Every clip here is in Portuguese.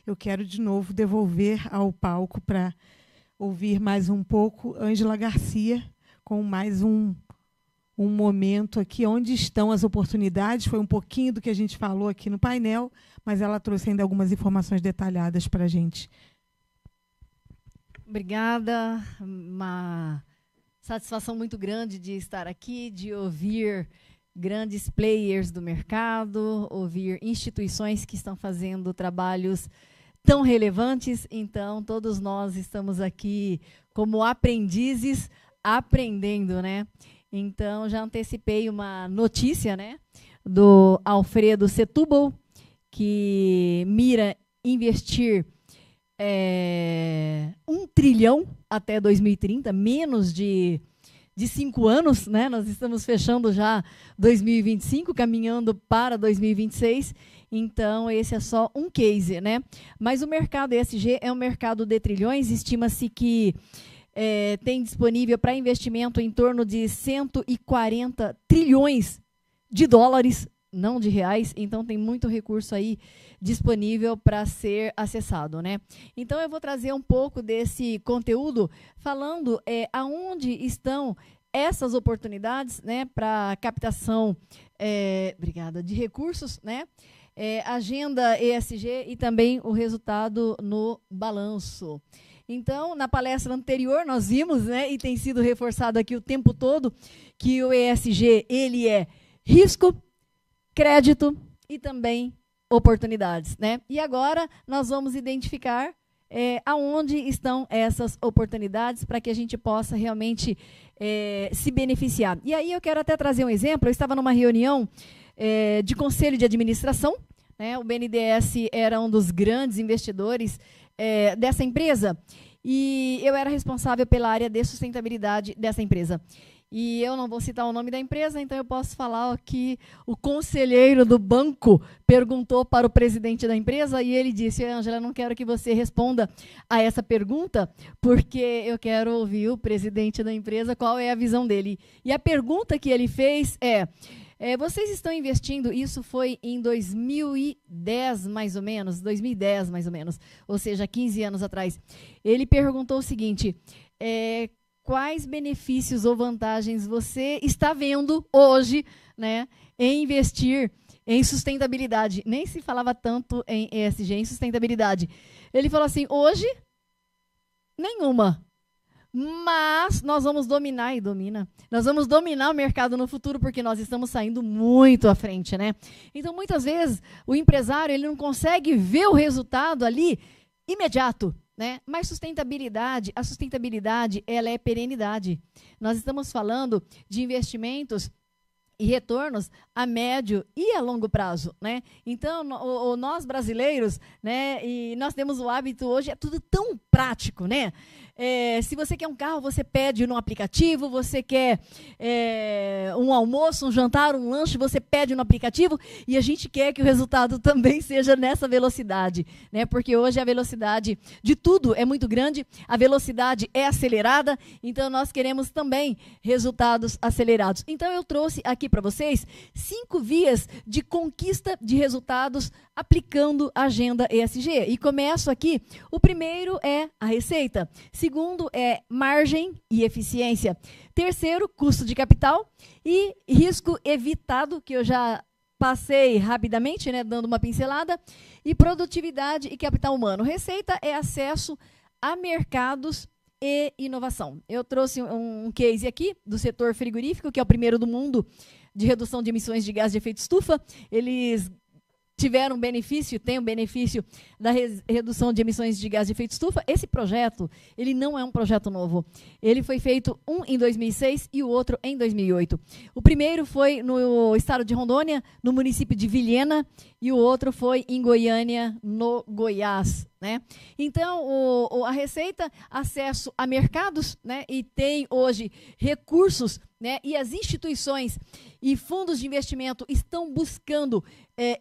eu quero de novo devolver ao palco para ouvir mais um pouco Ângela Garcia, com mais um momento aqui, onde estão as oportunidades. Foi um pouquinho do que a gente falou aqui no painel, mas ela trouxe ainda algumas informações detalhadas para a gente. Obrigada, uma satisfação muito grande de estar aqui, de ouvir grandes players do mercado, ouvir instituições que estão fazendo trabalhos tão relevantes. Então, todos nós estamos aqui como aprendizes, aprendendo, né? Então, já antecipei uma notícia, né, do Alfredo Setúbal, que mira investir 1 trilhão até 2030, menos de 5 anos, né? Nós estamos fechando já 2025, caminhando para 2026. Então, esse é só um case, né? Mas o mercado ESG é um mercado de trilhões. Estima-se que tem disponível para investimento em torno de 140 trilhões de dólares, não de reais. Então, tem muito recurso aí disponível para ser acessado, né? Então, eu vou trazer um pouco desse conteúdo falando aonde estão essas oportunidades, né, para captação de recursos, né? Agenda ESG e também o resultado no balanço. Então, na palestra anterior, nós vimos, né, e tem sido reforçado aqui o tempo todo, que o ESG ele é risco, crédito e também oportunidades, né? E agora nós vamos identificar aonde estão essas oportunidades para que a gente possa realmente se beneficiar. E aí eu quero até trazer um exemplo. Eu estava numa reunião de conselho de administração, né? O BNDES era um dos grandes investidores dessa empresa e eu era responsável pela área de sustentabilidade dessa empresa. E eu não vou citar o nome da empresa, então eu posso falar que o conselheiro do banco perguntou para o presidente da empresa e ele disse: Ângela, não quero que você responda a essa pergunta, porque eu quero ouvir o presidente da empresa, qual é a visão dele. E a pergunta que ele fez vocês estão investindo, isso foi em 2010 mais ou menos, ou seja, 15 anos atrás. Ele perguntou o seguinte: quais benefícios ou vantagens você está vendo hoje, né, em investir em sustentabilidade? Nem se falava tanto em ESG, em sustentabilidade. Ele falou assim: hoje, nenhuma. Mas nós vamos dominar nós vamos dominar o mercado no futuro, porque nós estamos saindo muito à frente, né? Então, muitas vezes, o empresário ele não consegue ver o resultado ali imediato, né? Mas a sustentabilidade, ela é perenidade. Nós estamos falando de investimentos e retornos a médio e a longo prazo, né? Então, nós brasileiros, né, e nós temos o hábito hoje, é tudo tão prático, né? Se você quer um carro, você pede no aplicativo, você quer um almoço, um jantar, um lanche, você pede no aplicativo, e a gente quer que o resultado também seja nessa velocidade, né? Porque hoje a velocidade de tudo é muito grande, a velocidade é acelerada, então nós queremos também resultados acelerados. Então eu trouxe aqui para vocês 5 vias de conquista de resultados aplicando a agenda ESG. E começo aqui, o primeiro é a receita. Segundo é margem e eficiência. Terceiro, custo de capital e risco evitado, que eu já passei rapidamente, né, dando uma pincelada, e produtividade e capital humano. Receita é acesso a mercados e inovação. Eu trouxe um case aqui do setor frigorífico, que é o primeiro do mundo de redução de emissões de gás de efeito estufa. Eles tiveram benefício, tem o benefício da redução de emissões de gás de efeito estufa. Esse projeto, ele não é um projeto novo. Ele foi feito um em 2006 e o outro em 2008. O primeiro foi no estado de Rondônia, no município de Vilhena, e o outro foi em Goiânia, no Goiás, né? Então, a Receita, acesso a mercados, né, e tem hoje recursos, né, e as instituições e fundos de investimento estão buscando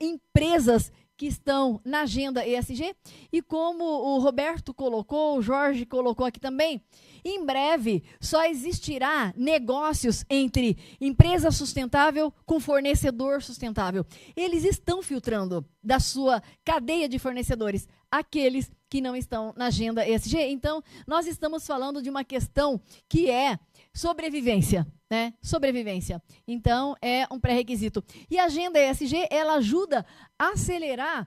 empresas que estão na agenda ESG. E como o Roberto colocou, o Jorge colocou aqui também, em breve só existirá negócios entre empresa sustentável com fornecedor sustentável. Eles estão filtrando da sua cadeia de fornecedores aqueles que não estão na agenda ESG. Então, nós estamos falando de uma questão que é sobrevivência, né? Sobrevivência. Então, é um pré-requisito. E a agenda ESG, ela ajuda a acelerar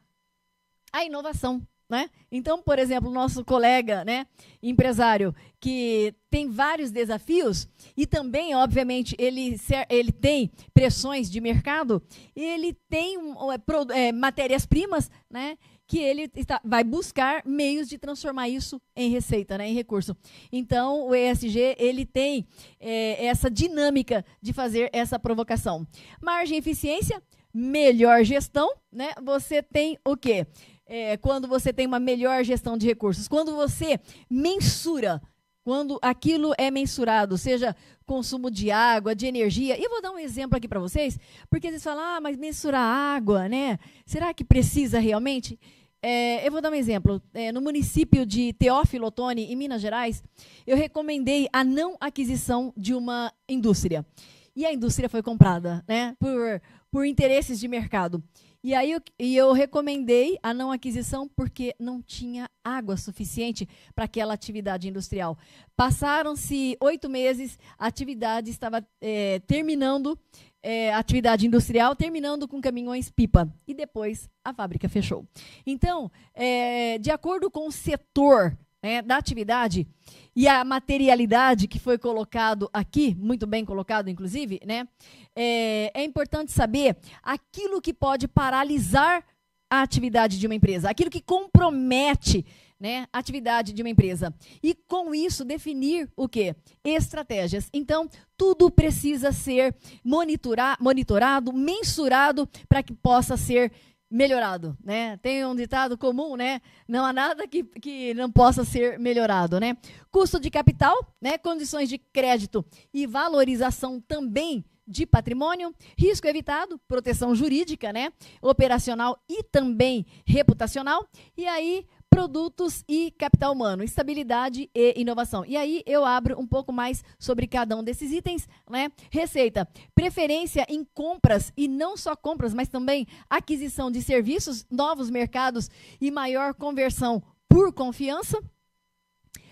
a inovação, né? Então, por exemplo, nosso colega, né, empresário, que tem vários desafios e também, obviamente, ele tem pressões de mercado, ele tem matérias-primas, né, que ele vai buscar meios de transformar isso em receita, né, em recurso. Então, o ESG, ele tem essa dinâmica de fazer essa provocação. Margem e eficiência, melhor gestão, né? Você tem o quê? Quando você tem uma melhor gestão de recursos, quando você mensura, quando aquilo é mensurado, seja consumo de água, de energia. E eu vou dar um exemplo aqui para vocês, porque vocês falam, mas mensurar água, né? Será que precisa realmente? Eu vou dar um exemplo. No município de Teófilo Otoni, em Minas Gerais, eu recomendei a não aquisição de uma indústria. E a indústria foi comprada, né, por interesses de mercado. E aí eu recomendei a não aquisição porque não tinha água suficiente para aquela atividade industrial. Passaram-se 8 meses, a atividade estava terminando, a atividade industrial terminando com caminhões-pipa. E depois a fábrica fechou. Então, de acordo com o setor, né, da atividade e a materialidade que foi colocado aqui, muito bem colocado, inclusive, né, é importante saber aquilo que pode paralisar a atividade de uma empresa, aquilo que compromete, né, a atividade de uma empresa. E, com isso, definir o quê? Estratégias. Então, tudo precisa ser monitorado, mensurado, para que possa ser melhorado, né? Tem um ditado comum, né? Não há nada que não possa ser melhorado, né? Custo de capital, né? Condições de crédito e valorização também de patrimônio, risco evitado, proteção jurídica, né? Operacional e também reputacional. E aí, produtos e capital humano, estabilidade e inovação. E aí eu abro um pouco mais sobre cada um desses itens, né? Receita, preferência em compras e não só compras, mas também aquisição de serviços, novos mercados e maior conversão por confiança.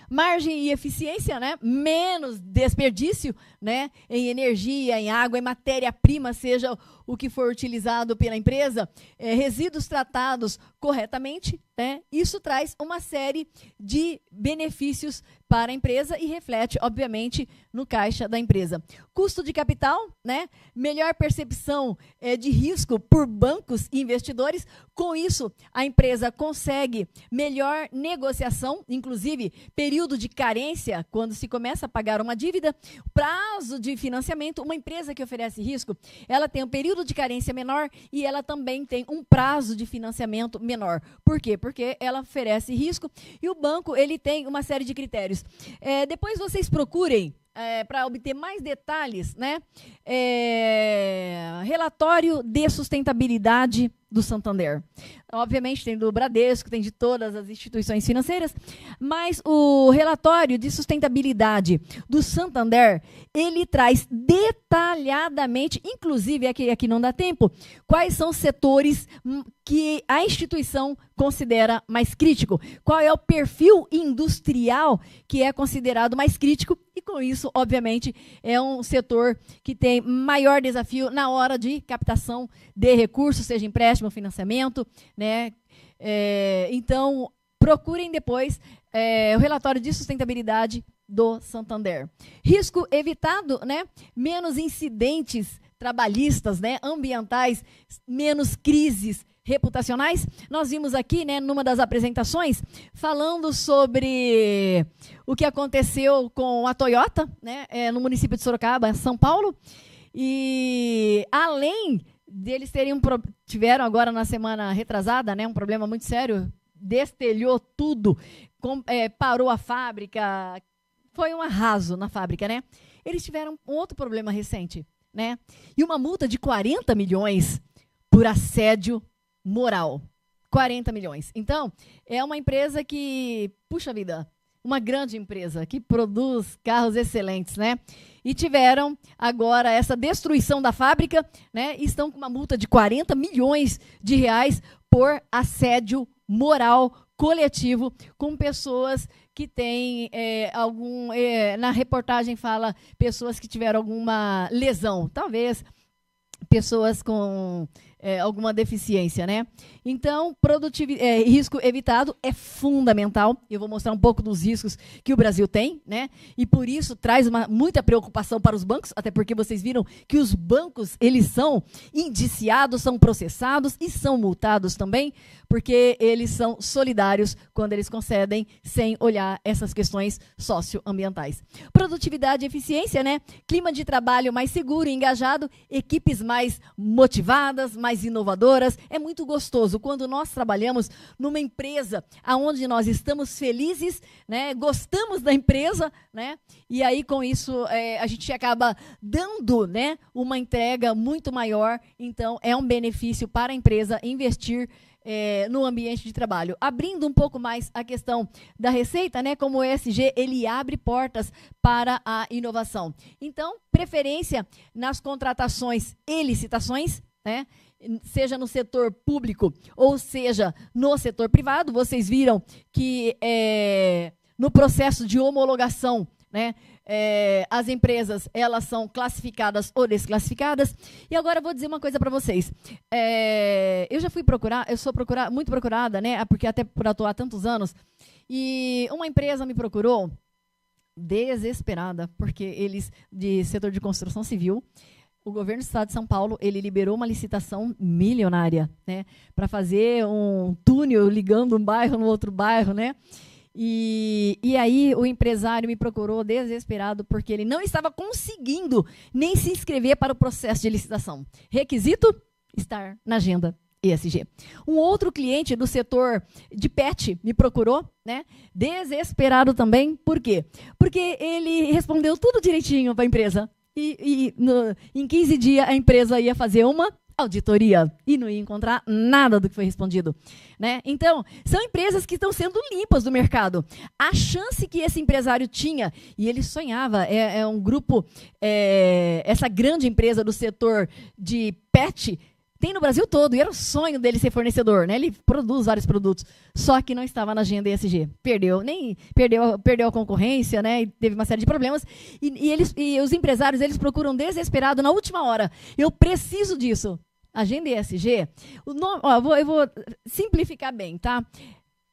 Margem e eficiência, né? Menos desperdício, né? Em energia, em água, em matéria-prima, seja o que for utilizado pela empresa, resíduos tratados corretamente, né? Isso traz uma série de benefícios para a empresa e reflete, obviamente, no caixa da empresa. Custo de capital, né? Melhor percepção de risco por bancos e investidores. Com isso, a empresa consegue melhor negociação, inclusive período de carência, quando se começa a pagar uma dívida, prazo de financiamento. Uma empresa que oferece risco, ela tem um período de carência menor e ela também tem um prazo de financiamento menor. Por quê? Porque ela oferece risco e o banco, ele tem uma série de critérios. Depois vocês procurem, para obter mais detalhes, né? Relatório de sustentabilidade do Santander. Obviamente tem do Bradesco, tem de todas as instituições financeiras, mas o relatório de sustentabilidade do Santander, ele traz detalhadamente, inclusive aqui não dá tempo, quais são os setores que a instituição considera mais crítico, qual é o perfil industrial que é considerado mais crítico, e com isso, obviamente, é um setor que tem maior desafio na hora de captação de recursos, seja empréstimo, financiamento, né? Então, procurem depois o relatório de sustentabilidade do Santander. Risco evitado, né? Menos incidentes trabalhistas, né? Ambientais, menos crises reputacionais. Nós vimos aqui, né, numa das apresentações, falando sobre o que aconteceu com a Toyota, né, no município de Sorocaba, São Paulo. E além deles tiveram agora na semana retrasada, né, um problema muito sério, destelhou tudo, parou a fábrica, foi um arraso na fábrica, né? Eles tiveram um outro problema recente, né? E uma multa de 40 milhões por assédio moral. 40 milhões. Então, é uma empresa que, puxa vida, uma grande empresa que produz carros excelentes, né? E tiveram agora essa destruição da fábrica, né? E estão com uma multa de 40 milhões de reais por assédio moral coletivo com pessoas que têm na reportagem fala pessoas que tiveram alguma lesão, talvez pessoas com alguma deficiência, né? Então, risco evitado é fundamental. Eu vou mostrar um pouco dos riscos que o Brasil tem, né? E por isso traz muita preocupação para os bancos, até porque vocês viram que os bancos, eles são indiciados, são processados e são multados também, porque eles são solidários quando eles concedem sem olhar essas questões socioambientais. Produtividade e eficiência, né? Clima de trabalho mais seguro e engajado, equipes mais motivadas, mais inovadoras. É muito gostoso quando nós trabalhamos numa empresa onde nós estamos felizes, né? Gostamos da empresa, né? E aí, com isso, a gente acaba dando, né, uma entrega muito maior. Então, é um benefício para a empresa investir no ambiente de trabalho. Abrindo um pouco mais a questão da receita, né, como o ESG, ele abre portas para a inovação. Então, preferência nas contratações e licitações, né, seja no setor público ou seja no setor privado. Vocês viram que no processo de homologação, né, as empresas, elas são classificadas ou desclassificadas. E agora eu vou dizer uma coisa para vocês. Eu já fui procurar, eu sou muito procurada, né, porque até por atuar há tantos anos, e uma empresa me procurou desesperada, porque eles, de setor de construção civil, o governo do estado de São Paulo, ele liberou uma licitação milionária, né, para fazer um túnel ligando um bairro no outro bairro, né? E aí o empresário me procurou desesperado porque ele não estava conseguindo nem se inscrever para o processo de licitação. Requisito? Estar na agenda ESG. Um outro cliente do setor de pet me procurou, né, desesperado também. Por quê? Porque ele respondeu tudo direitinho para a empresa. Em 15 dias a empresa ia fazer uma auditoria e não ia encontrar nada do que foi respondido, né? Então, são empresas que estão sendo limpas do mercado. A chance que esse empresário tinha, e ele sonhava, um grupo, essa grande empresa do setor de pet, tem no Brasil todo, e era o sonho dele ser fornecedor, né? Ele produz vários produtos, só que não estava na agenda ESG. Perdeu a concorrência, né? E teve uma série de problemas. E os empresários, eles procuram desesperado na última hora. Eu preciso disso. Agenda ESG, eu vou simplificar bem, tá?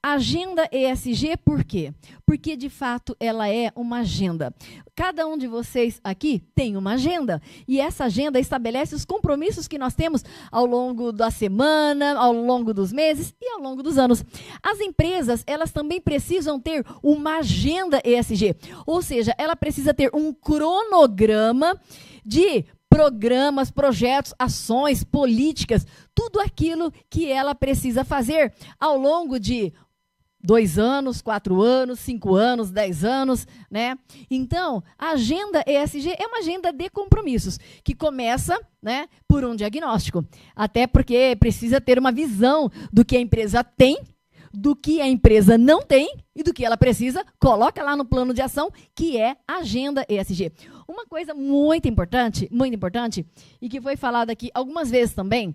Agenda ESG, por quê? Porque, de fato, ela é uma agenda. Cada um de vocês aqui tem uma agenda. E essa agenda estabelece os compromissos que nós temos ao longo da semana, ao longo dos meses e ao longo dos anos. As empresas, elas também precisam ter uma agenda ESG. Ou seja, ela precisa ter um cronograma de programas, projetos, ações, políticas, tudo aquilo que ela precisa fazer ao longo de 2 anos, 4 anos, 5 anos, 10 anos, né? Então, a agenda ESG é uma agenda de compromissos, que começa, né, por um diagnóstico. Até porque precisa ter uma visão do que a empresa tem, do que a empresa não tem e do que ela precisa, coloca lá no plano de ação, que é a agenda ESG. Uma coisa muito importante, e que foi falada aqui algumas vezes também,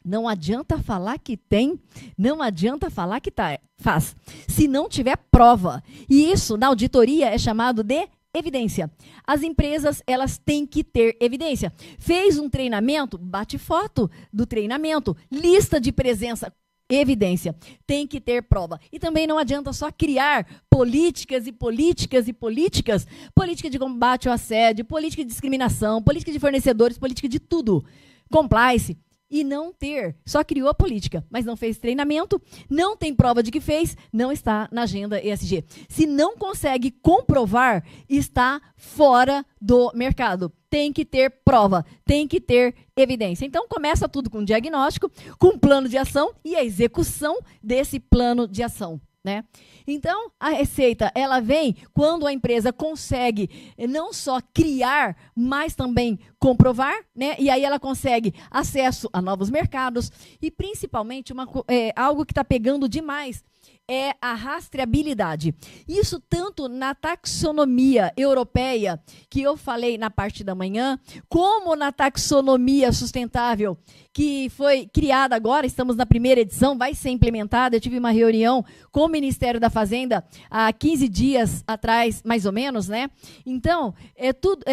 não adianta falar que tem, não adianta falar que faz, se não tiver prova. E isso, na auditoria, é chamado de evidência. As empresas, elas têm que ter evidência. Fez um treinamento, bate foto do treinamento, lista de presença, evidência. Tem que ter prova. E também não adianta só criar políticas e políticas e políticas, política de combate ao assédio, política de discriminação, política de fornecedores, política de tudo, compliance, e não ter, só criou a política, mas não fez treinamento, não tem prova de que fez, não está na agenda ESG. Se não consegue comprovar, está fora do mercado. Tem que ter prova, tem que ter evidência. Então, começa tudo com diagnóstico, com plano de ação e a execução desse plano de ação. né? Então, a receita, ela vem quando a empresa consegue não só criar, mas também comprovar, né? E aí ela consegue acesso a novos mercados e, principalmente, algo que está pegando demais é a rastreabilidade. Isso tanto na taxonomia europeia, que eu falei na parte da manhã, como na taxonomia sustentável, que foi criada agora, estamos na primeira edição, vai ser implementada. Eu tive uma reunião com o Ministério da Fazenda há 15 dias atrás, mais ou menos, né? Então,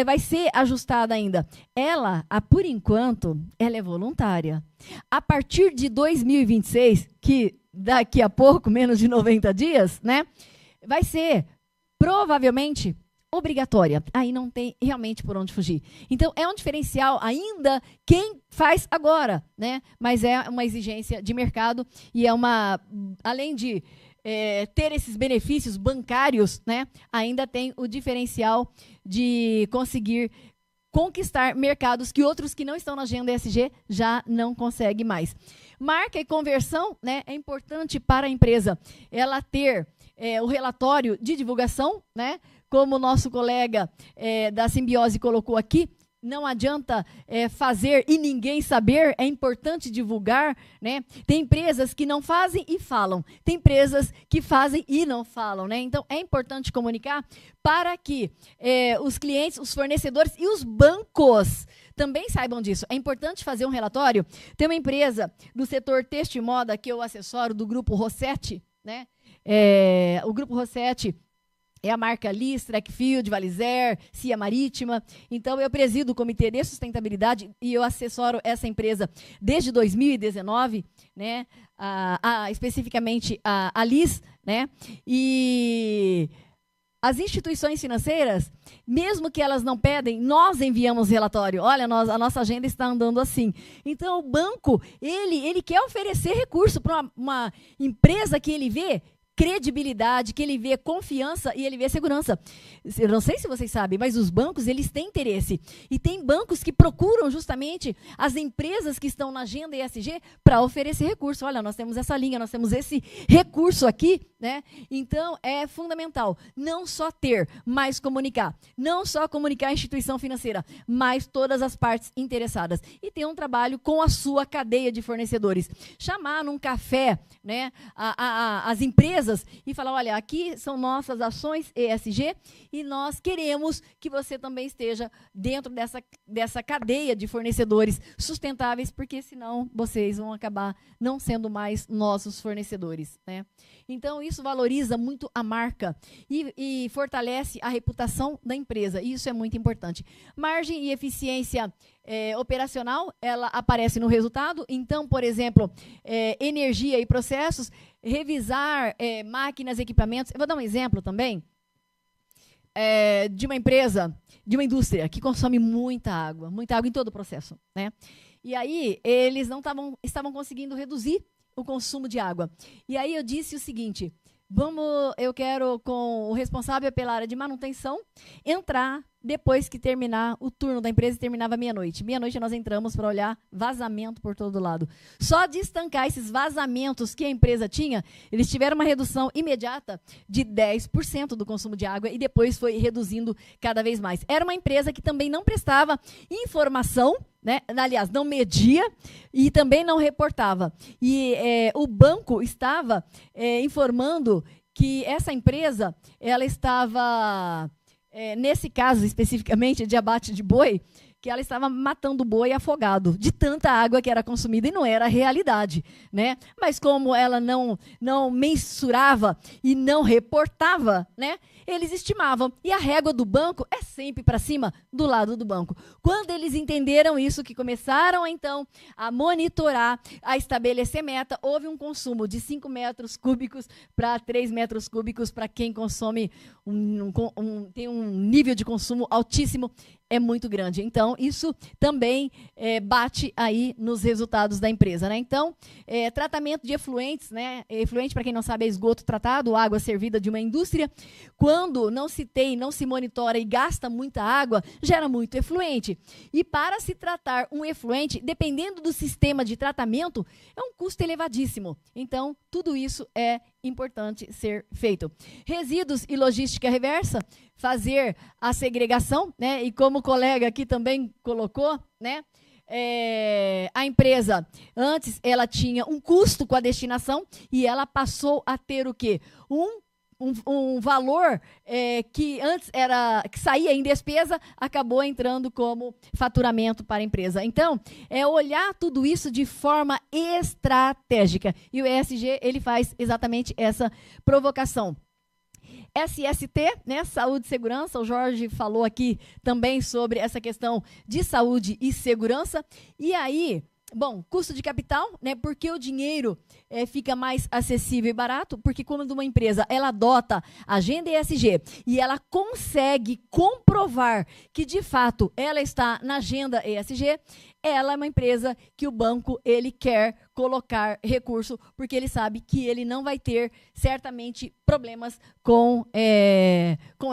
vai ser ajustada ainda. Ela, por enquanto, ela é voluntária. A partir de 2026, que daqui a pouco, menos de 90 dias, né, vai ser provavelmente obrigatória. Aí não tem realmente por onde fugir. Então, é um diferencial ainda quem faz agora, né? Mas é uma exigência de mercado e além de ter esses benefícios bancários, né, ainda tem o diferencial de conseguir conquistar mercados que outros que não estão na agenda ESG já não conseguem mais. Marca e conversão, né, é importante para a empresa ela ter o relatório de divulgação, né, como o nosso colega da Simbiose colocou aqui. Não adianta fazer e ninguém saber, é importante divulgar, né? Tem empresas que não fazem e falam, tem empresas que fazem e não falam, né? Então, é importante comunicar para que os clientes, os fornecedores e os bancos também saibam disso. É importante fazer um relatório. Tem uma empresa do setor têxtil e moda que eu assessoro, do Grupo Rossetti, né? O Grupo Rossetti é a marca Liz, Trackfield, Valizer, Cia Marítima. Então, eu presido o Comitê de Sustentabilidade e eu assessoro essa empresa desde 2019, né? Especificamente a Liz, né? E as instituições financeiras, mesmo que elas não pedem, nós enviamos relatório. Olha, a nossa agenda está andando assim. Então, o banco, ele quer oferecer recurso para uma empresa que ele vê credibilidade, que ele vê confiança e ele vê segurança. Eu não sei se vocês sabem, mas os bancos, eles têm interesse. E tem bancos que procuram justamente as empresas que estão na agenda ESG para oferecer recurso. Olha, nós temos essa linha, nós temos esse recurso aqui, né? Então, é fundamental não só ter, mas comunicar. Não só comunicar a instituição financeira, mas todas as partes interessadas. E ter um trabalho com a sua cadeia de fornecedores. Chamar num café, né, as empresas e falar, olha, aqui são nossas ações ESG e nós queremos que você também esteja dentro dessa cadeia de fornecedores sustentáveis, porque senão vocês vão acabar não sendo mais nossos fornecedores, né? Então, isso valoriza muito a marca e fortalece a reputação da empresa. E isso é muito importante. Margem e eficiência operacional, ela aparece no resultado. Então, por exemplo, energia e processos, revisar máquinas, equipamentos. Eu vou dar um exemplo também de uma empresa, de uma indústria que consome muita água em todo o processo, né? E aí, eles não estavam conseguindo reduzir o consumo de água. E aí eu disse o seguinte, eu quero, com o responsável pela área de manutenção, entrar depois que terminar o turno da empresa, terminava meia-noite. Meia-noite nós entramos para olhar vazamento por todo lado. Só de estancar esses vazamentos que a empresa tinha, eles tiveram uma redução imediata de 10% do consumo de água e depois foi reduzindo cada vez mais. Era uma empresa que também não prestava informação, né? Aliás, não media e também não reportava. E o banco estava informando que essa empresa ela estava... nesse caso, especificamente, de abate de boi, que ela estava matando o boi afogado, de tanta água que era consumida, e não era a realidade, né? Mas como ela não mensurava e não reportava, né? Eles estimavam. E a régua do banco é sempre para cima, do lado do banco. Quando eles entenderam isso, que começaram, então, a monitorar, a estabelecer meta, houve um consumo de 5 metros cúbicos para 3 metros cúbicos para quem consome, tem um nível de consumo altíssimo, é muito grande. Então, isso também bate aí nos resultados da empresa, né? Então, tratamento de efluentes, né? Efluente, para quem não sabe, é esgoto tratado, água servida de uma indústria. Quando não se monitora e gasta muita água, gera muito efluente. E para se tratar um efluente, dependendo do sistema de tratamento, é um custo elevadíssimo. Então, tudo isso é importante ser feito. Resíduos e logística reversa, fazer a segregação, né? E como o colega aqui também colocou, né? A empresa, antes, ela tinha um custo com a destinação e ela passou a ter o quê? Um valor que antes que saía em despesa, acabou entrando como faturamento para a empresa. Então, olhar tudo isso de forma estratégica. E o ESG, ele faz exatamente essa provocação. SST, né, saúde e segurança, o Jorge falou aqui também sobre essa questão de saúde e segurança. E aí, bom, custo de capital, né, porque o dinheiro fica mais acessível e barato, porque quando uma empresa ela adota a agenda ESG e ela consegue comprovar que, de fato, ela está na agenda ESG, ela é uma empresa que o banco ele quer colocar recurso, porque ele sabe que ele não vai ter, certamente, problemas com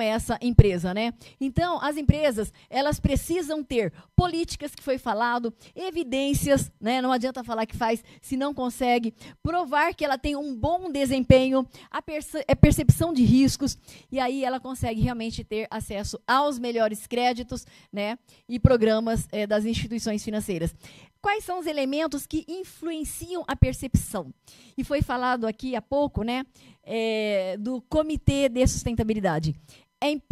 essa empresa, né? Então, as empresas, elas precisam ter políticas, que foi falado, evidências, né? Não adianta falar que faz se não consegue, provar que ela tem um bom desempenho, a percepção de riscos, e aí ela consegue realmente ter acesso aos melhores créditos, né? E programas das instituições financeiras. Quais são os elementos que influenciam a percepção? E foi falado aqui há pouco, né, do Comitê de Sustentabilidade.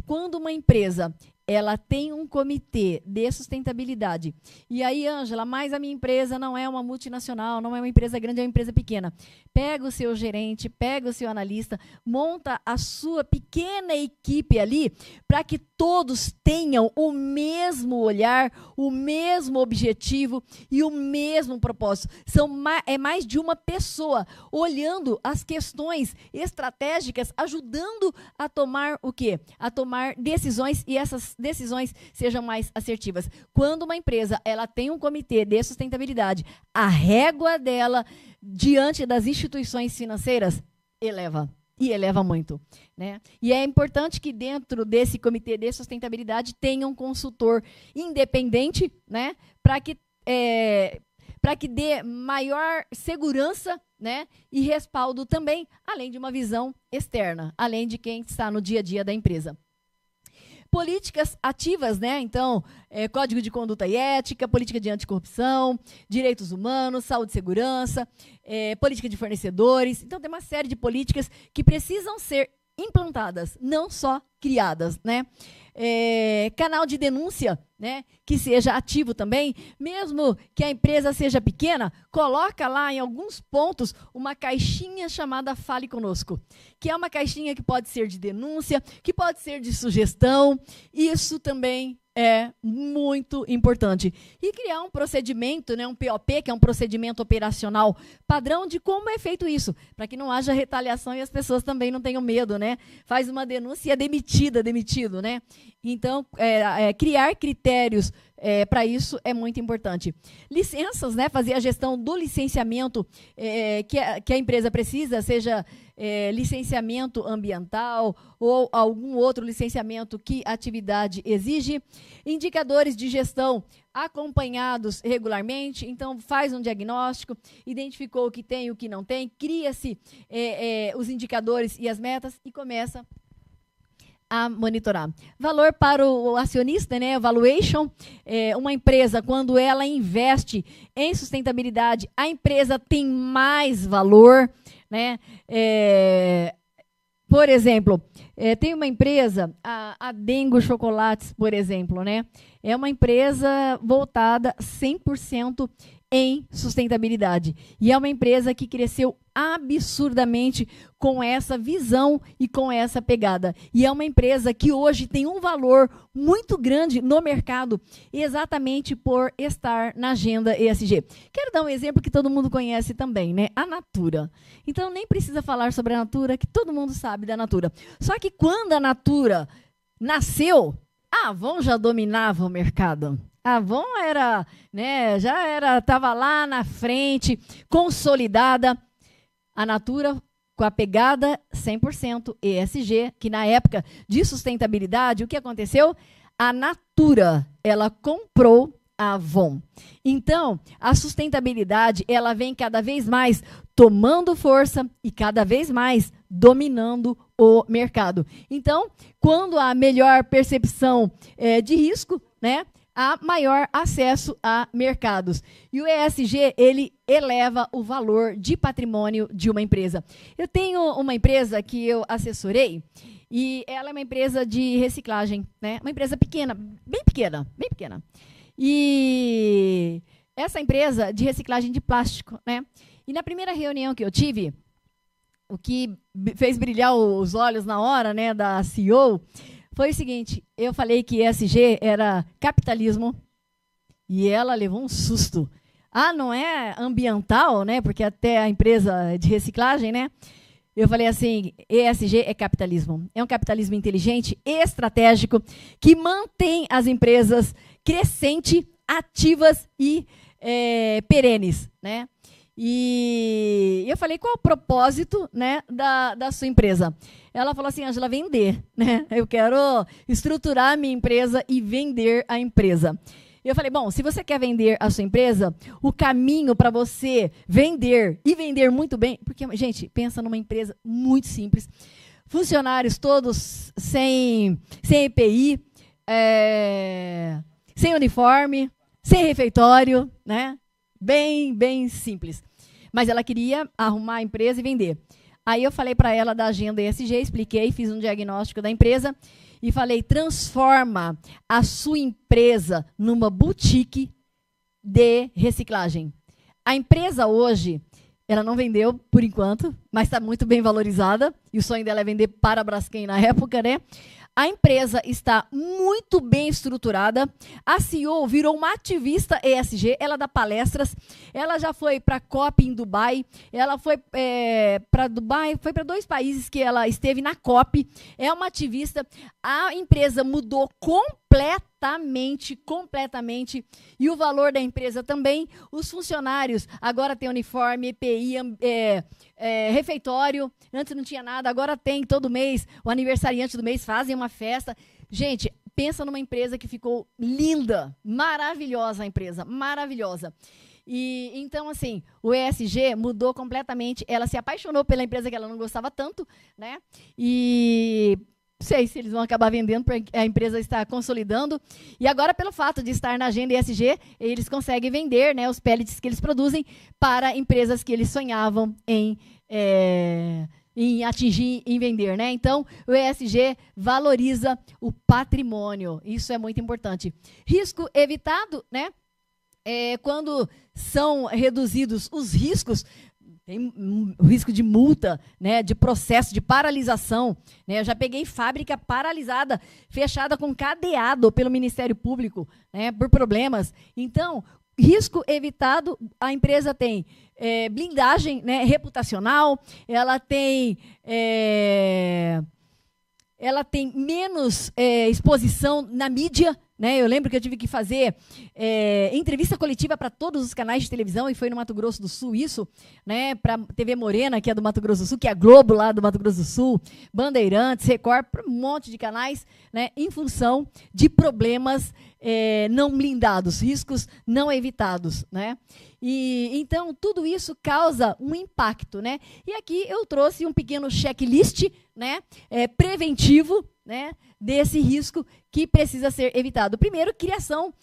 Quando uma empresa ela tem um comitê de sustentabilidade, e aí, Ângela, mas a minha empresa não é uma multinacional, não é uma empresa grande, é uma empresa pequena. Pega o seu gerente, pega o seu analista, monta a sua pequena equipe ali, para que todos tenham o mesmo olhar, o mesmo objetivo e o mesmo propósito. É mais de uma pessoa olhando as questões estratégicas, ajudando a tomar o quê? A tomar decisões, e essas decisões sejam mais assertivas. Quando uma empresa ela tem um comitê de sustentabilidade, a régua dela diante das instituições financeiras eleva. E eleva muito, né? E é importante que dentro desse comitê de sustentabilidade tenha um consultor independente, né? Para que dê maior segurança, né? E respaldo também, além de uma visão externa, além de quem está no dia a dia da empresa. Políticas ativas, né? Então, código de conduta e ética, política de anticorrupção, direitos humanos, saúde e segurança, política de fornecedores. Então, tem uma série de políticas que precisam ser implantadas, não só criadas, né? Canal de denúncia, né, que seja ativo também, mesmo que a empresa seja pequena, coloca lá em alguns pontos uma caixinha chamada Fale Conosco, que é uma caixinha que pode ser de denúncia, que pode ser de sugestão. Isso também é muito importante. E criar um procedimento, né, um POP, que é um procedimento operacional padrão de como é feito isso, para que não haja retaliação e as pessoas também não tenham medo, né? Faz uma denúncia e é demitido, né? Então, criar critérios para isso é muito importante. Licenças, né? Fazer a gestão do licenciamento que a empresa precisa, seja licenciamento ambiental ou algum outro licenciamento que a atividade exige. Indicadores de gestão acompanhados regularmente, então faz um diagnóstico, identificou o que tem e o que não tem, cria-se os indicadores e as metas e começa a monitorar. Valor para o acionista, né? Valuation. Uma empresa, quando ela investe em sustentabilidade, a empresa tem mais valor, né? Por exemplo, tem uma empresa, a Dengo Chocolates, por exemplo, né? É uma empresa voltada 100% em sustentabilidade. E é uma empresa que cresceu absurdamente com essa visão e com essa pegada. E é uma empresa que hoje tem um valor muito grande no mercado, exatamente por estar na agenda ESG. Quero dar um exemplo que todo mundo conhece também, né? A Natura. Então, nem precisa falar sobre a Natura, que todo mundo sabe da Natura. Só que quando a Natura nasceu, a Avon já dominava o mercado. A Avon estava lá na frente, consolidada. A Natura, com a pegada 100% ESG, que na época de sustentabilidade, o que aconteceu? A Natura, ela comprou Avon. Então, a sustentabilidade, ela vem cada vez mais tomando força e cada vez mais dominando o mercado. Então, quando há melhor percepção de risco, né, há maior acesso a mercados. E o ESG, ele eleva o valor de patrimônio de uma empresa. Eu tenho uma empresa que eu assessorei, e ela é uma empresa de reciclagem, né? Uma empresa pequena, bem pequena, bem pequena. E essa empresa de reciclagem de plástico, né? E na primeira reunião que eu tive, o que fez brilhar os olhos na hora, né, da CEO, foi o seguinte: eu falei que ESG era capitalismo e ela levou um susto. Ah, não é ambiental, né? Porque até a empresa de reciclagem, né? Eu falei assim, ESG é capitalismo. É um capitalismo inteligente, estratégico, que mantém as empresas crescentes, ativas e perenes, né? E eu falei, qual é o propósito, né, da sua empresa? Ela falou assim, Ângela, vender, né? Eu quero estruturar a minha empresa e vender a empresa. Eu falei, bom, se você quer vender a sua empresa, o caminho para você vender e vender muito bem, porque, gente, pensa numa empresa muito simples, funcionários todos sem EPI, sem uniforme, sem refeitório, né? Bem simples. Mas ela queria arrumar a empresa e vender. Aí eu falei para ela da agenda ESG, expliquei, fiz um diagnóstico da empresa e falei, transforma a sua empresa numa boutique de reciclagem. A empresa hoje, ela não vendeu por enquanto, mas está muito bem valorizada, e o sonho dela é vender para a Braskem na época, né? A empresa está muito bem estruturada. A CEO virou uma ativista ESG, ela dá palestras, ela já foi para a COP em Dubai, ela foi para Dubai, foi para 2 países que ela esteve na COP, é uma ativista. A empresa mudou completamente, e o valor da empresa também. Os funcionários agora têm uniforme, EPI, refeitório, antes não tinha nada, agora tem todo mês, o aniversariante do mês fazem uma festa. Gente, pensa numa empresa que ficou linda, maravilhosa a empresa, maravilhosa. E então, assim, o ESG mudou completamente, ela se apaixonou pela empresa que ela não gostava tanto, né? E não sei se eles vão acabar vendendo, porque a empresa está consolidando. E agora, pelo fato de estar na agenda ESG, eles conseguem vender, né, os pellets que eles produzem para empresas que eles sonhavam em atingir, em vender, né? Então, o ESG valoriza o patrimônio. Isso é muito importante. Risco evitado, né? Quando são reduzidos os riscos, tem o risco de multa, né, de processo, de paralisação, né? Eu já peguei fábrica paralisada, fechada com cadeado pelo Ministério Público, né, por problemas. Então, risco evitado, a empresa tem blindagem, né, reputacional, ela tem menos exposição na mídia, né? Eu lembro que eu tive que fazer entrevista coletiva para todos os canais de televisão, e foi no Mato Grosso do Sul isso, né? Para TV Morena, que é do Mato Grosso do Sul, que é a Globo lá do Mato Grosso do Sul, Bandeirantes, Record, um monte de canais, né? Em função de problemas não blindados, riscos não evitados, né? E então tudo isso causa um impacto, né? E aqui eu trouxe um pequeno checklist, né? Preventivo, né, desse risco que precisa ser evitado. Primeiro, criação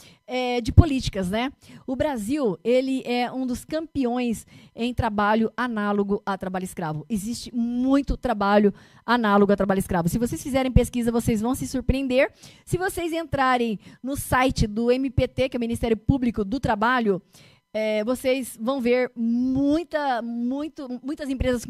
de políticas, né? O Brasil, ele é um dos campeões em trabalho análogo a trabalho escravo. Existe muito trabalho análogo a trabalho escravo. Se vocês fizerem pesquisa, vocês vão se surpreender. Se vocês entrarem no site do MPT, que é o Ministério Público do Trabalho, vocês vão ver muitas empresas,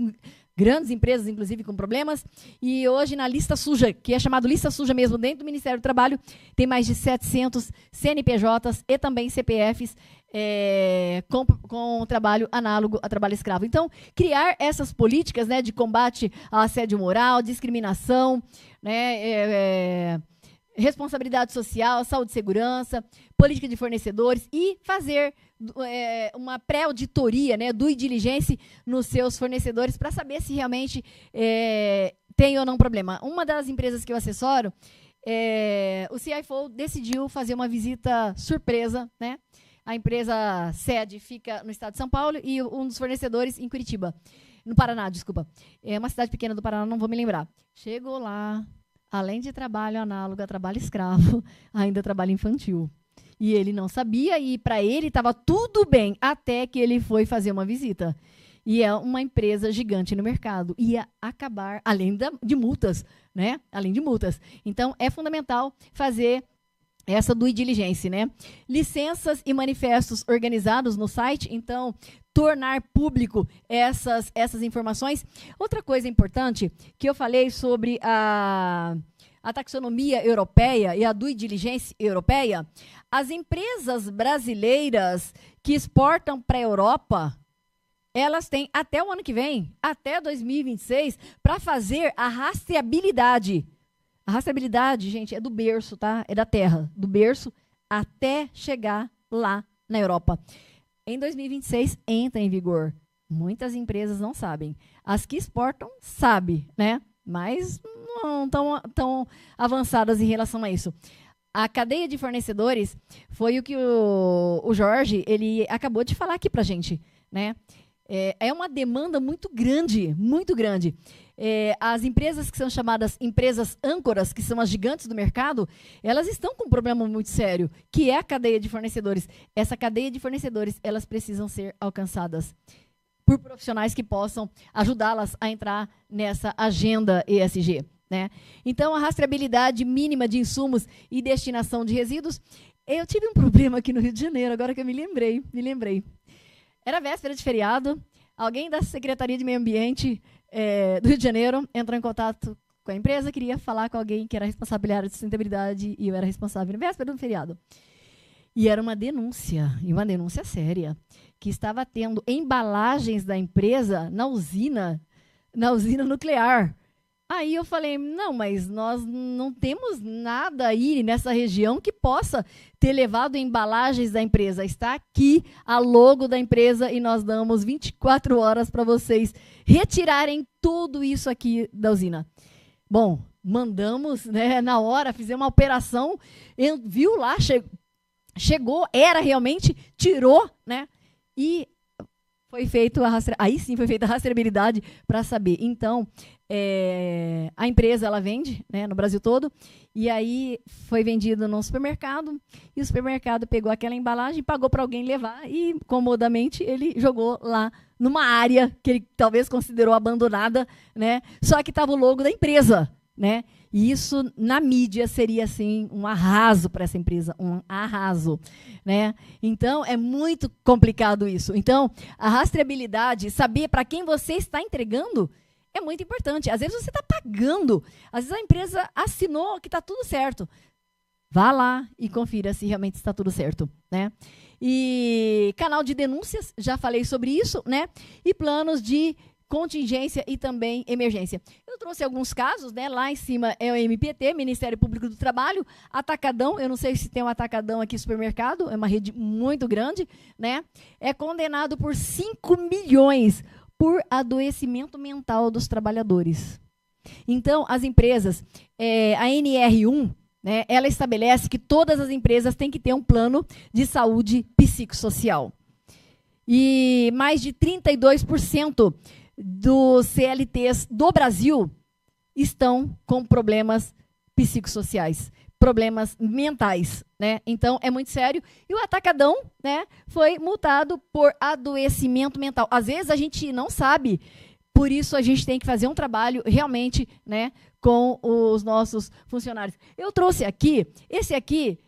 grandes empresas, inclusive, com problemas. E hoje, na lista suja, que é chamado lista suja mesmo, dentro do Ministério do Trabalho, tem mais de 700 CNPJs e também CPFs com trabalho análogo a trabalho escravo. Então, criar essas políticas, né, de combate ao assédio moral, discriminação, né, responsabilidade social, saúde e segurança, política de fornecedores, e fazer uma pré-auditoria, né, due diligence nos seus fornecedores para saber se realmente tem ou não problema. Uma das empresas que eu assessoro, o CFO decidiu fazer uma visita surpresa, né? A empresa sede fica no estado de São Paulo e um dos fornecedores em Curitiba. No Paraná, desculpa. É uma cidade pequena do Paraná, não vou me lembrar. Chegou lá, além de trabalho análogo a trabalho escravo, ainda trabalho infantil. E ele não sabia e para ele estava tudo bem, até que ele foi fazer uma visita. E é uma empresa gigante no mercado. Ia acabar, além de multas, né? Além de multas. Então, é fundamental fazer essa due diligence, né? Licenças e manifestos organizados no site, então, tornar público essas informações. Outra coisa importante, que eu falei sobre a taxonomia europeia e a due diligence europeia, as empresas brasileiras que exportam para a Europa, elas têm até o ano que vem, até 2026, para fazer a rastreabilidade. A rastreabilidade, gente, é do berço, tá? É da terra, do berço até chegar lá na Europa. Em 2026 entra em vigor. Muitas empresas não sabem. As que exportam, sabem, né? Mas não tão avançadas em relação a isso. A cadeia de fornecedores foi o que o Jorge ele acabou de falar aqui para a gente, né? É uma demanda muito grande, muito grande. As empresas que são chamadas empresas âncoras, que são as gigantes do mercado, elas estão com um problema muito sério, que é a cadeia de fornecedores. Essa cadeia de fornecedores, elas precisam ser alcançadas por profissionais que possam ajudá-las a entrar nessa agenda ESG, né? Então, a rastreabilidade mínima de insumos e destinação de resíduos. Eu tive um problema aqui no Rio de Janeiro, agora que eu me lembrei. Era véspera de feriado, alguém da Secretaria de Meio Ambiente do Rio de Janeiro entrou em contato com a empresa, queria falar com alguém que era responsável pela área de sustentabilidade e eu era responsável na véspera do feriado. E era uma denúncia séria, que estava tendo embalagens da empresa na usina nuclear. Aí eu falei, não, mas nós não temos nada aí nessa região que possa ter levado embalagens da empresa. Está aqui a logo da empresa e nós damos 24 horas para vocês retirarem tudo isso aqui da usina. Bom, mandamos, né, na hora, fizemos uma operação, viu lá, chegou, era realmente, tirou, né, e foi feito aí sim foi feita a rastreabilidade para saber. Então, a empresa ela vende, né, no Brasil todo, e aí foi vendido no supermercado, e o supermercado pegou aquela embalagem, pagou para alguém levar, e comodamente ele jogou lá numa área que ele talvez considerou abandonada, né, só que estava o logo da empresa, né, e isso na mídia seria assim um arraso para essa empresa, um arraso, né? Então é muito complicado isso. Então a rastreabilidade, saber para quem você está entregando, é muito importante. Às vezes você está pagando, às vezes a empresa assinou que está tudo certo. Vá lá e confira se realmente está tudo certo, né? E canal de denúncias, já falei sobre isso, né? E planos de contingência e também emergência. Eu trouxe alguns casos, né? Lá em cima é o MPT, Ministério Público do Trabalho, Atacadão, eu não sei se tem um Atacadão aqui supermercado, é uma rede muito grande, né? É condenado por 5 milhões por adoecimento mental dos trabalhadores. Então, as empresas, a NR1, né, ela estabelece que todas as empresas têm que ter um plano de saúde psicossocial. E mais de 32% dos CLTs do Brasil estão com problemas psicossociais, problemas mentais, né? Então, é muito sério. E o Atacadão, né, foi multado por adoecimento mental. Às vezes, a gente não sabe, por isso a gente tem que fazer um trabalho realmente, né, com os nossos funcionários. Eu trouxe aqui, esse aqui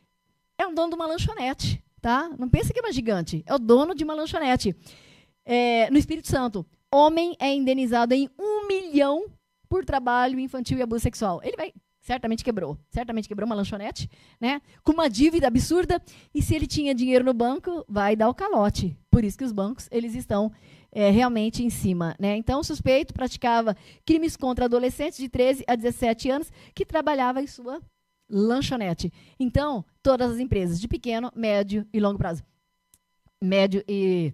é um dono de uma lanchonete, tá? Não pensa que é uma gigante, é o dono de uma lanchonete. No Espírito Santo, homem é indenizado em 1 milhão por trabalho infantil e abuso sexual. Ele certamente quebrou uma lanchonete, né, com uma dívida absurda, e se ele tinha dinheiro no banco, vai dar o calote. Por isso que os bancos, eles estão realmente em cima, né? Então, o suspeito praticava crimes contra adolescentes de 13 a 17 anos que trabalhava em sua lanchonete. Então, todas as empresas de pequeno, médio e longo prazo. Médio e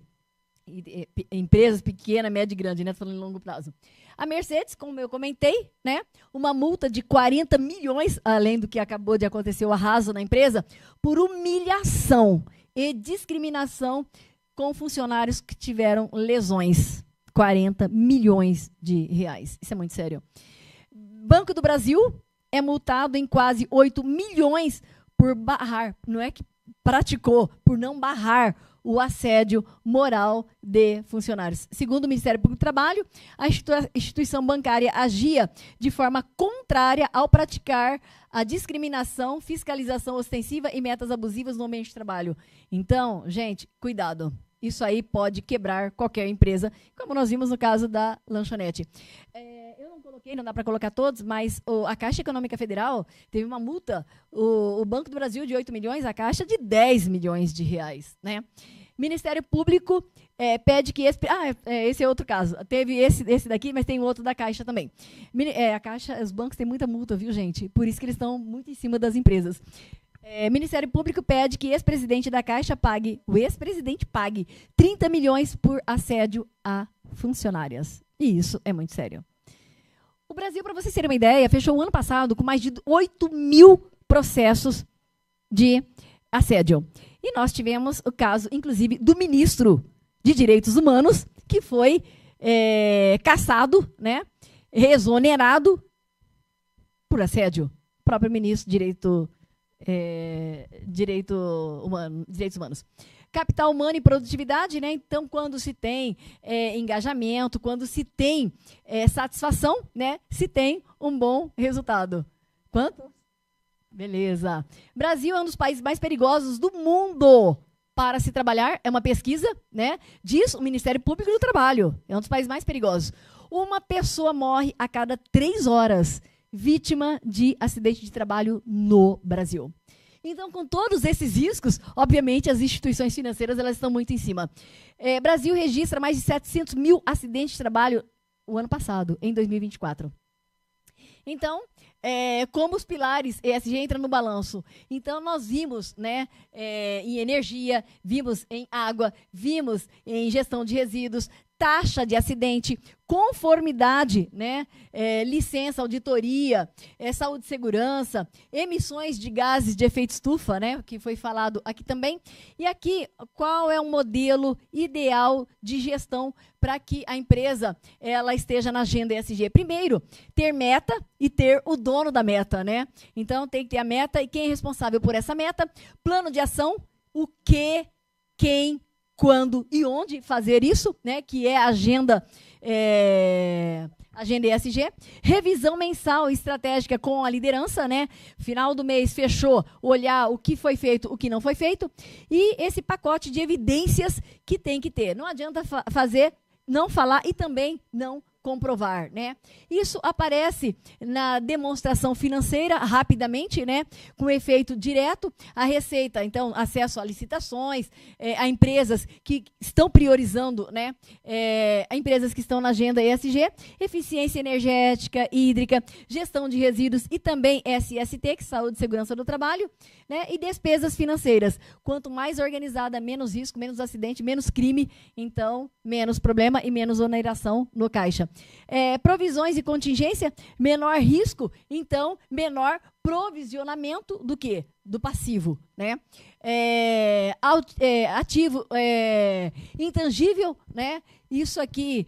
empresas pequena, média e grande, né? Falando em longo prazo. A Mercedes, como eu comentei, né? Uma multa de 40 milhões, além do que acabou de acontecer, o arraso na empresa, por humilhação e discriminação com funcionários que tiveram lesões. 40 milhões de reais. Isso é muito sério. Banco do Brasil é multado em quase 8 milhões por barrar, não é que praticou, por não barrar o assédio moral de funcionários. Segundo o Ministério Público do Trabalho, a instituição bancária agia de forma contrária ao praticar a discriminação, fiscalização ostensiva e metas abusivas no ambiente de trabalho. Então, gente, cuidado. Isso aí pode quebrar qualquer empresa, como nós vimos no caso da lanchonete. Eu não coloquei, não dá para colocar todos, mas a Caixa Econômica Federal teve uma multa, o Banco do Brasil de 8 milhões, a Caixa de 10 milhões de reais, né? Ministério Público pede que... esse é outro caso. Teve esse daqui, mas tem outro da Caixa também. A Caixa, os bancos têm muita multa, viu, gente? Por isso que eles estão muito em cima das empresas. Ministério Público pede que o ex-presidente da Caixa pague 30 milhões por assédio a funcionárias. E isso é muito sério. O Brasil, para vocês terem uma ideia, fechou o ano passado com mais de 8 mil processos de assédio. E nós tivemos o caso, inclusive, do ministro de Direitos Humanos, que foi cassado, né, exonerado por assédio. O próprio ministro de Direitos Humanos. Capital humano e produtividade, né? Então, quando se tem engajamento, quando se tem satisfação, né? Se tem um bom resultado. Quanto? Beleza. Brasil é um dos países mais perigosos do mundo para se trabalhar. É uma pesquisa, né? Diz o Ministério Público do Trabalho. É um dos países mais perigosos. Uma pessoa morre a cada 3 horas vítima de acidente de trabalho no Brasil. Então, com todos esses riscos, obviamente, as instituições financeiras elas estão muito em cima. Brasil registra mais de 700 mil acidentes de trabalho o ano passado, em 2024. Então, como os pilares ESG entram no balanço? Então, nós vimos, né, em energia, vimos em água, vimos em gestão de resíduos, taxa de acidente, conformidade, né, licença, auditoria, saúde e segurança, emissões de gases de efeito estufa, né, que foi falado aqui também. E aqui, qual é o modelo ideal de gestão para que a empresa ela esteja na agenda ESG? Primeiro, ter meta e ter o dono da meta, né? Então, tem que ter a meta e quem é responsável por essa meta, plano de ação, o que, quem, quando e onde fazer isso, né, que é a agenda ESG, revisão mensal estratégica com a liderança, né, final do mês fechou, olhar o que foi feito, o que não foi feito, e esse pacote de evidências que tem que ter. Não adianta fazer, não falar e também não comprovar, né? Isso aparece na demonstração financeira rapidamente, né? Com efeito direto, a receita, então, acesso a licitações, a empresas que estão priorizando, né? A empresas que estão na agenda ESG, eficiência energética, hídrica, gestão de resíduos e também SST, que é Saúde e Segurança do Trabalho, né? E despesas financeiras. Quanto mais organizada, menos risco, menos acidente, menos crime, então, menos problema e menos oneração no caixa. Provisões e contingência, menor risco, então menor provisionamento do quê? Do passivo, né? Ativo intangível, né? Isso aqui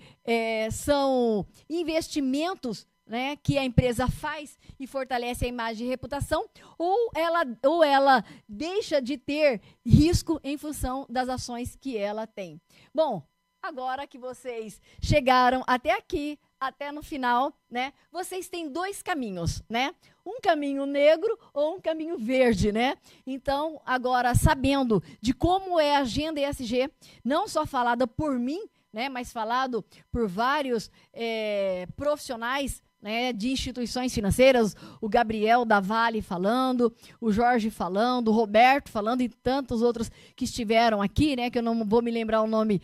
são investimentos, né, que a empresa faz e fortalece a imagem e reputação, ou ela deixa de ter risco em função das ações que ela tem. Bom, agora que vocês chegaram até aqui, até no final, né? Vocês têm 2 caminhos, né? Um caminho negro ou um caminho verde, né? Então, agora, sabendo de como é a agenda ESG, não só falada por mim, né? Mas falado por vários profissionais, né, de instituições financeiras, o Gabriel da Vale falando, o Jorge falando, o Roberto falando e tantos outros que estiveram aqui, né, que eu não vou me lembrar o nome,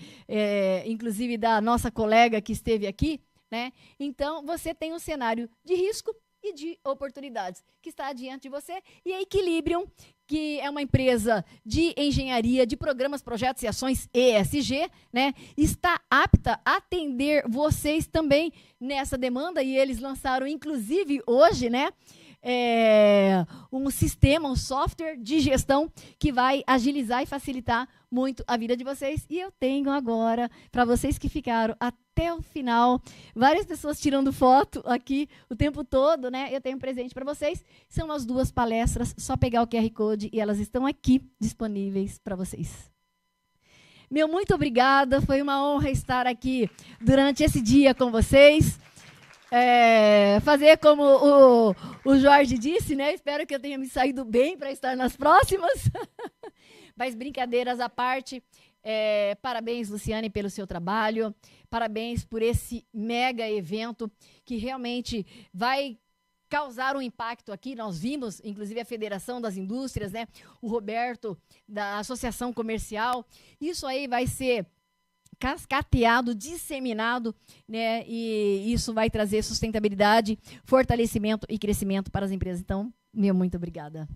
inclusive da nossa colega que esteve aqui, né? Então, você tem um cenário de risco e de oportunidades que está diante de você. E a Equilibrium, que é uma empresa de engenharia, de programas, projetos e ações ESG, né, está apta a atender vocês também nessa demanda, e eles lançaram, inclusive, hoje, né, um sistema, um software de gestão que vai agilizar e facilitar muito a vida de vocês. E eu tenho agora, para vocês que ficaram até o final, várias pessoas tirando foto aqui o tempo todo, né? Eu tenho um presente para vocês. São as 2 palestras, só pegar o QR Code e elas estão aqui disponíveis para vocês. Meu muito obrigada, foi uma honra estar aqui durante esse dia com vocês. Fazer como o Jorge disse, né? Espero que eu tenha me saído bem para estar nas próximas. Mas brincadeiras à parte, parabéns, Luciane, pelo seu trabalho, parabéns por esse mega evento que realmente vai causar um impacto aqui. Nós vimos, inclusive, a Federação das Indústrias, né? O Roberto, da Associação Comercial. Isso aí vai ser cascateado, disseminado, né? E isso vai trazer sustentabilidade, fortalecimento e crescimento para as empresas. Então, muito obrigada.